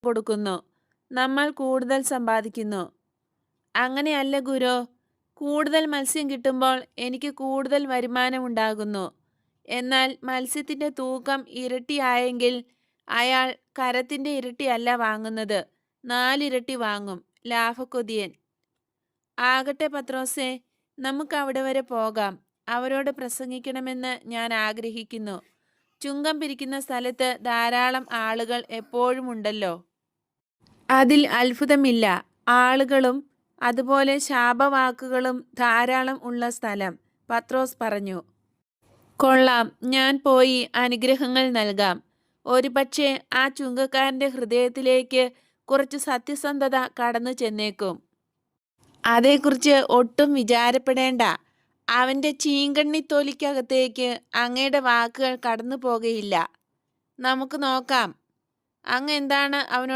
കൊടുക്കുന്നു. നമ്മൾ കൂടുതൽ സമ്പാദിക്കുന്നു. അങ്ങനെയല്ല ഗുരോ. കൂടുതൽ മത്സ്യം കിട്ടുമ്പോൾ എനിക്ക് കൂടുതൽ വരുമാനമുണ്ടാകുന്നു. എന്നാൽ മത്സ്യത്തിന്റെ തൂക്കം ഇരട്ടിയായെങ്കിൽ അയാൾ കരത്തിന്റെ ഇരട്ടിയല്ല വാങ്ങുന്നത്, 4 ഇരട്ടി വാങ്ങും. ലാഭക്കൊതിയൻ. ആകട്ടെ പത്രോസേ, നമുക്ക് അവിടെ വരെ പോകാം. അവരോട് പ്രസംഗിക്കണമെന്ന് ഞാൻ ആഗ്രഹിക്കുന്നു. ചുങ്കം പിരിക്കുന്ന സ്ഥലത്ത് ധാരാളം ആളുകൾ എപ്പോഴും ഉണ്ടല്ലോ. അതിൽ അത്ഭുതമില്ല. ആളുകളും അതുപോലെ ശാപവാക്കുകളും ധാരാളം ഉള്ള സ്ഥലം. പത്രോസ് പറഞ്ഞു. കൊള്ളാം, ഞാൻ പോയി അനുഗ്രഹങ്ങൾ നൽകാം. ഒരുപക്ഷെ ആ ചുങ്കക്കാരന്റെ ഹൃദയത്തിലേക്ക് കുറച്ച് സത്യസന്ധത കടന്നു ചെന്നേക്കും. അതേക്കുറിച്ച് ഒട്ടും വിചാരപ്പെടേണ്ട. അവന്റെ ചീങ്കണ്ണിത്തോലിക്കകത്തേക്ക് അങ്ങയുടെ വാക്കുകൾ കടന്നു പോകയില്ല. നമുക്ക് നോക്കാം. അങ്ങ് എന്താണ് അവനോട്